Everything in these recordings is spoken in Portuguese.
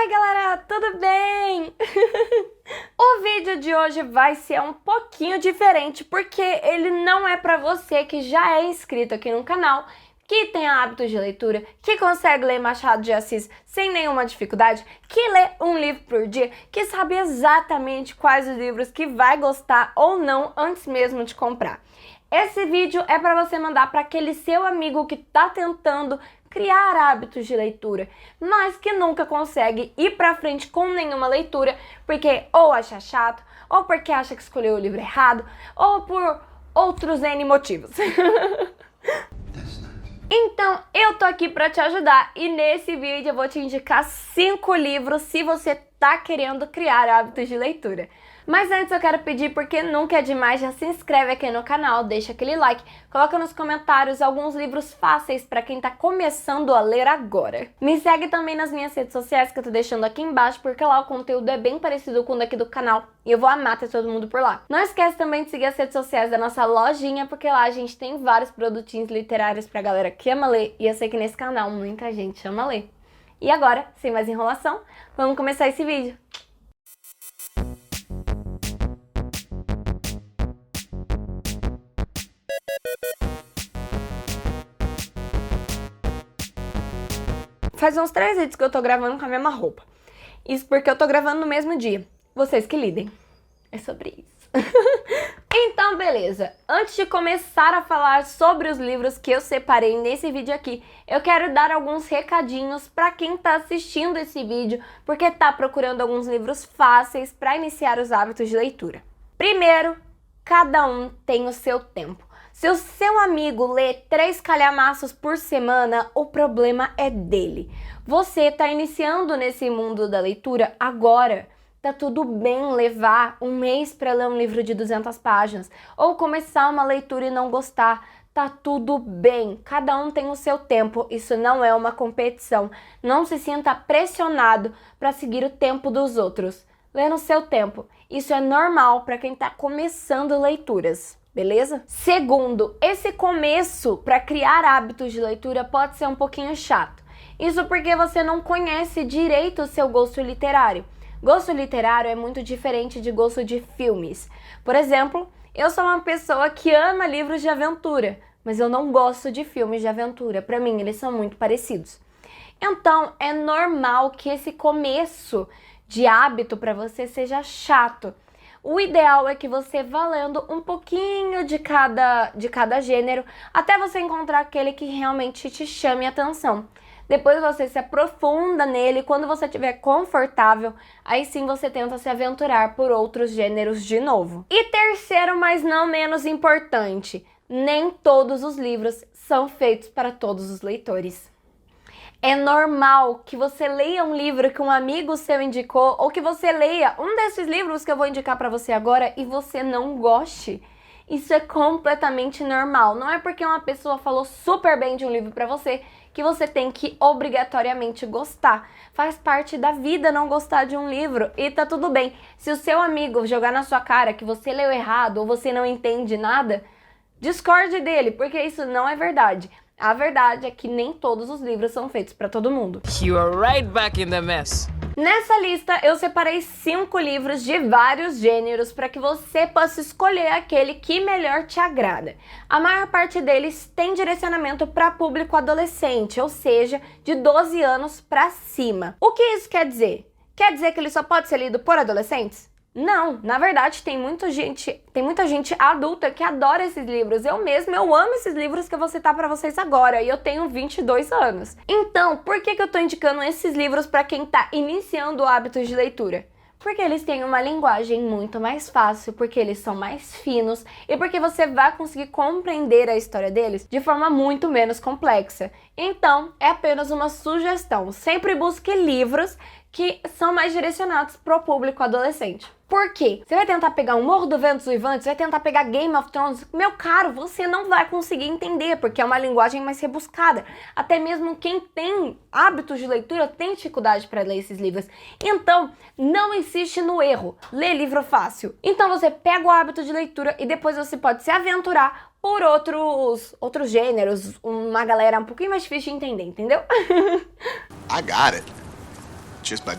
Oi galera, tudo bem? O vídeo de hoje vai ser um pouquinho diferente porque ele não é pra você que já é inscrito aqui no canal, que tem hábitos de leitura, que consegue ler Machado de Assis sem nenhuma dificuldade, que lê um livro por dia, que sabe exatamente quais os livros que vai gostar ou não antes mesmo de comprar. Esse vídeo é para você mandar para aquele seu amigo que está tentando criar hábitos de leitura, mas que nunca consegue ir para frente com nenhuma leitura, porque ou acha chato, ou porque acha que escolheu o livro errado, ou por outros N motivos. Então, eu tô aqui pra te ajudar e nesse vídeo eu vou te indicar 5 livros se você tá querendo criar hábitos de leitura. Mas antes eu quero pedir, porque nunca é demais, já se inscreve aqui no canal, deixa aquele like, coloca nos comentários alguns livros fáceis pra quem tá começando a ler agora. Me segue também nas minhas redes sociais que eu tô deixando aqui embaixo, porque lá o conteúdo é bem parecido com o daqui do canal e eu vou amar ter todo mundo por lá. Não esquece também de seguir as redes sociais da nossa lojinha, porque lá a gente tem vários produtinhos literários pra galera que ama ler e eu sei que nesse canal muita gente ama ler. E agora, sem mais enrolação, vamos começar esse vídeo. Faz uns 3 vídeos que eu tô gravando com a mesma roupa. Isso porque eu tô gravando no mesmo dia. Vocês que lidem. É sobre isso. Então, beleza. Antes de começar a falar sobre os livros que eu separei nesse vídeo aqui, eu quero dar alguns recadinhos pra quem tá assistindo esse vídeo, porque tá procurando alguns livros fáceis pra iniciar os hábitos de leitura. Primeiro, cada um tem o seu tempo. Se o seu amigo lê 3 calhamaços por semana, o problema é dele. Você tá iniciando nesse mundo da leitura agora. Tá tudo bem levar um mês para ler um livro de 200 páginas ou começar uma leitura e não gostar. Tá tudo bem. Cada um tem o seu tempo. Isso não é uma competição. Não se sinta pressionado para seguir o tempo dos outros. Lê no seu tempo. Isso é normal para quem tá começando leituras. Beleza? Segundo, esse começo para criar hábitos de leitura pode ser um pouquinho chato. Isso porque você não conhece direito o seu gosto literário. Gosto literário é muito diferente de gosto de filmes. Por exemplo, eu sou uma pessoa que ama livros de aventura, mas eu não gosto de filmes de aventura. Para mim, eles são muito parecidos. Então, é normal que esse começo de hábito para você seja chato. O ideal é que você vá lendo um pouquinho de cada gênero até você encontrar aquele que realmente te chame a atenção. Depois você se aprofunda nele, quando você estiver confortável, aí sim você tenta se aventurar por outros gêneros de novo. E terceiro, mas não menos importante, nem todos os livros são feitos para todos os leitores. É normal que você leia um livro que um amigo seu indicou ou que você leia um desses livros que eu vou indicar para você agora e você não goste. Isso é completamente normal. Não é porque uma pessoa falou super bem de um livro para você que você tem que obrigatoriamente gostar. Faz parte da vida não gostar de um livro e tá tudo bem. Se o seu amigo jogar na sua cara que você leu errado ou você não entende nada, discorde dele, porque isso não é verdade. A verdade é que nem todos os livros são feitos para todo mundo. You are right back in the mess. Nessa lista eu separei 5 livros de vários gêneros para que você possa escolher aquele que melhor te agrada. A maior parte deles tem direcionamento para público adolescente, ou seja, de 12 anos para cima. O que isso quer dizer? Quer dizer que ele só pode ser lido por adolescentes? Não, na verdade tem muita gente adulta que adora esses livros. Eu amo esses livros que eu vou citar pra vocês agora e eu tenho 22 anos. Então, por que eu tô indicando esses livros pra quem tá iniciando hábitos de leitura? Porque eles têm uma linguagem muito mais fácil, porque eles são mais finos e porque você vai conseguir compreender a história deles de forma muito menos complexa. Então, é apenas uma sugestão. Sempre busque livros que são mais direcionados para o público adolescente. Por quê? Você vai tentar pegar um Morro do Ventos Uivantes, vai tentar pegar Game of Thrones, meu caro, você não vai conseguir entender, porque é uma linguagem mais rebuscada. Até mesmo quem tem hábitos de leitura tem dificuldade para ler esses livros. Então, não insiste no erro, lê livro fácil. Então você pega o hábito de leitura e depois você pode se aventurar por outros gêneros, uma galera um pouquinho mais difícil de entender, entendeu? I got it. Just by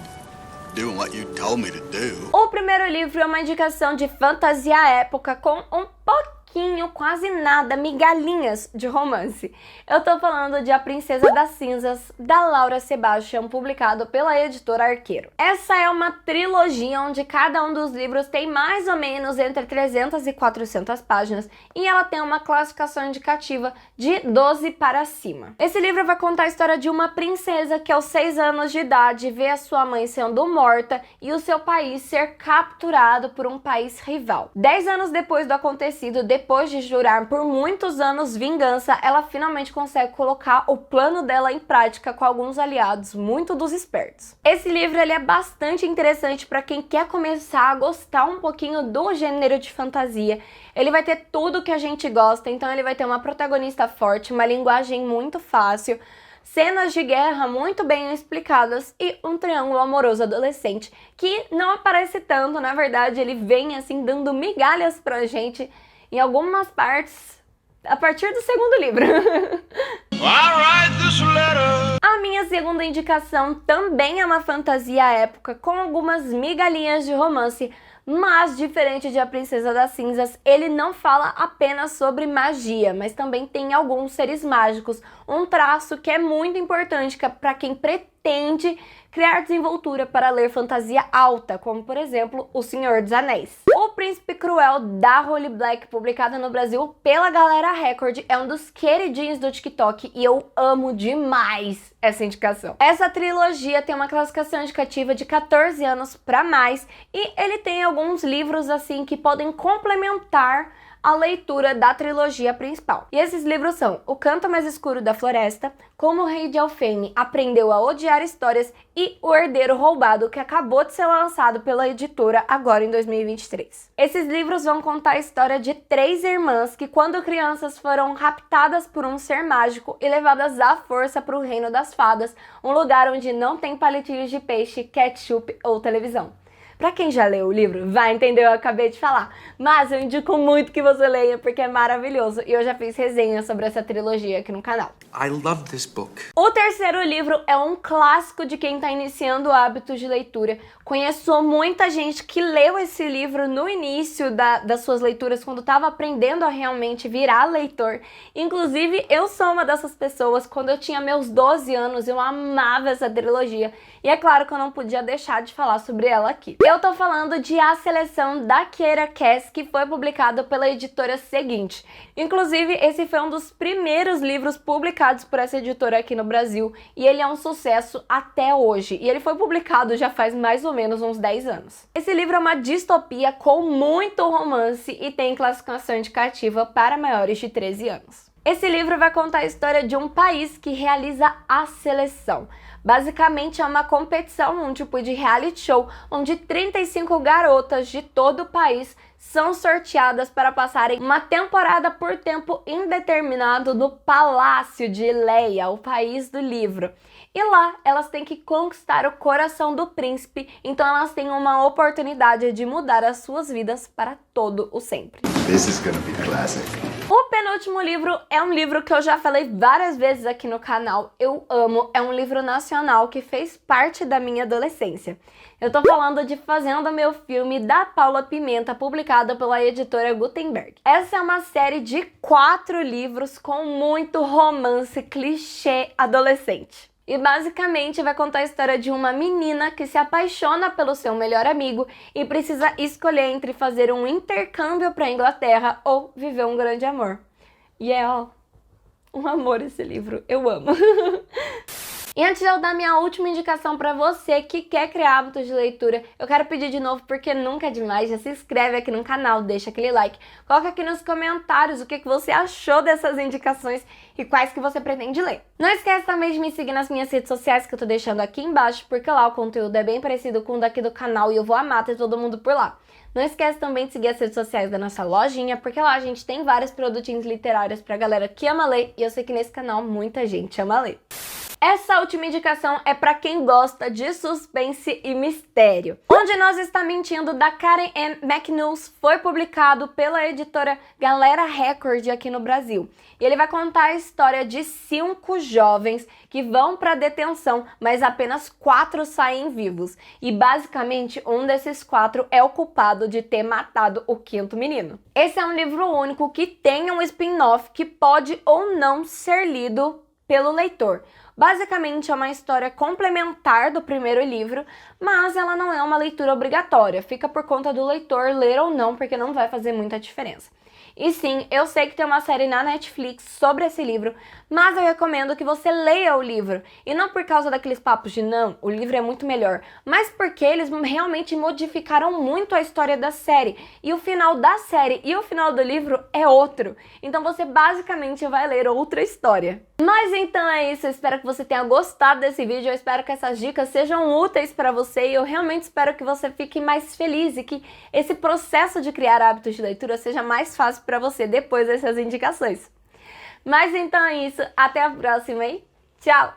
doing what you told me to do. O primeiro livro é uma indicação de fantasia época com um pouquinho, quase nada, migalhinhas de romance. Eu tô falando de A Princesa das Cinzas, da Laura Sebastian, publicado pela editora Arqueiro. Essa é uma trilogia onde cada um dos livros tem mais ou menos entre 300 e 400 páginas e ela tem uma classificação indicativa de 12 para cima. Esse livro vai contar a história de uma princesa que aos 6 anos de idade vê a sua mãe sendo morta e o seu país ser capturado por um país rival. 10 anos depois do acontecido, depois de jurar por muitos anos vingança, ela finalmente consegue colocar o plano dela em prática com alguns aliados muito dos espertos. Esse livro ele é bastante interessante para quem quer começar a gostar um pouquinho do gênero de fantasia. Ele vai ter tudo que a gente gosta, então ele vai ter uma protagonista forte, uma linguagem muito fácil, cenas de guerra muito bem explicadas e um triângulo amoroso adolescente que não aparece tanto, na verdade ele vem assim dando migalhas pra gente em algumas partes a partir do segundo livro. A minha segunda indicação também é uma fantasia época com algumas migalhinhas de romance, mas diferente de A Princesa das Cinzas, ele não fala apenas sobre magia, mas também tem alguns seres mágicos, um traço que é muito importante para quem pretende criar desenvoltura para ler fantasia alta, como por exemplo O Senhor dos Anéis. O Príncipe Cruel, da Holly Black, publicado no Brasil pela Galera Record, é um dos queridinhos do TikTok e eu amo demais essa indicação. Essa trilogia tem uma classificação indicativa de 14 anos para mais e ele tem alguns livros assim que podem complementar a leitura da trilogia principal. E esses livros são O Canto Mais Escuro da Floresta, Como o Rei de Alfheim Aprendeu a Odiar Histórias e O Herdeiro Roubado, que acabou de ser lançado pela editora agora em 2023. Esses livros vão contar a história de 3 irmãs que, quando crianças, foram raptadas por um ser mágico e levadas à força para o Reino das Fadas, um lugar onde não tem palitinhos de peixe, ketchup ou televisão. Pra quem já leu o livro, vai entender o que eu acabei de falar, mas eu indico muito que você leia porque é maravilhoso e eu já fiz resenha sobre essa trilogia aqui no canal. I love this book. O terceiro livro é um clássico de quem tá iniciando o hábito de leitura. Conheço muita gente que leu esse livro no início das suas leituras, quando tava aprendendo a realmente virar leitor. Inclusive, eu sou uma dessas pessoas. Quando eu tinha meus 12 anos, eu amava essa trilogia. E é claro que eu não podia deixar de falar sobre ela aqui. Eu tô falando de A Seleção da Kiera Cass, que foi publicado pela editora Seguinte. Inclusive, esse foi um dos primeiros livros publicados por essa editora aqui no Brasil e ele é um sucesso até hoje. E ele foi publicado já faz mais ou menos uns 10 anos. Esse livro é uma distopia com muito romance e tem classificação indicativa para maiores de 13 anos. Esse livro vai contar a história de um país que realiza a seleção. Basicamente é uma competição, um tipo de reality show, onde 35 garotas de todo o país são sorteadas para passarem uma temporada por tempo indeterminado no Palácio de Leia, o país do livro. E lá elas têm que conquistar o coração do príncipe, então elas têm uma oportunidade de mudar as suas vidas para todo o sempre. This is gonna be classic. O penúltimo livro é um livro que eu já falei várias vezes aqui no canal, eu amo, é um livro nacional que fez parte da minha adolescência. Eu tô falando de Fazendo Meu Filme, da Paula Pimenta, publicada pela editora Gutenberg. Essa é uma série de 4 livros com muito romance clichê adolescente. E basicamente vai contar a história de uma menina que se apaixona pelo seu melhor amigo e precisa escolher entre fazer um intercâmbio para a Inglaterra ou viver um grande amor. E é, ó, um amor esse livro, eu amo. E antes de eu dar minha última indicação para você que quer criar hábitos de leitura, eu quero pedir de novo, porque nunca é demais, já se inscreve aqui no canal, deixa aquele like, coloca aqui nos comentários o que você achou dessas indicações e quais que você pretende ler. Não esquece também de me seguir nas minhas redes sociais que eu tô deixando aqui embaixo, porque lá o conteúdo é bem parecido com o daqui do canal e eu vou amar ter todo mundo por lá. Não esquece também de seguir as redes sociais da nossa lojinha, porque lá a gente tem vários produtinhos literários pra galera que ama ler e eu sei que nesse canal muita gente ama ler. Essa última indicação é para quem gosta de suspense e mistério. Onde Nós Está Mentindo, da Karen M. McNulty, foi publicado pela editora Galera Record aqui no Brasil. E ele vai contar a história de 5 jovens que vão para detenção, mas apenas 4 saem vivos. E basicamente um desses 4 é o culpado de ter matado o 5º menino. Esse é um livro único que tem um spin-off que pode ou não ser lido pelo leitor. Basicamente é uma história complementar do primeiro livro, mas ela não é uma leitura obrigatória. Fica por conta do leitor ler ou não, porque não vai fazer muita diferença. E sim, eu sei que tem uma série na Netflix sobre esse livro, mas eu recomendo que você leia o livro. E não por causa daqueles papos de não, o livro é muito melhor, mas porque eles realmente modificaram muito a história da série. E o final da série e o final do livro é outro. Então você basicamente vai ler outra história. Mas então é isso, eu espero que você tenha gostado desse vídeo, eu espero que essas dicas sejam úteis para você e eu realmente espero que você fique mais feliz e que esse processo de criar hábitos de leitura seja mais fácil para você depois dessas indicações. Mas então é isso, até a próxima e tchau!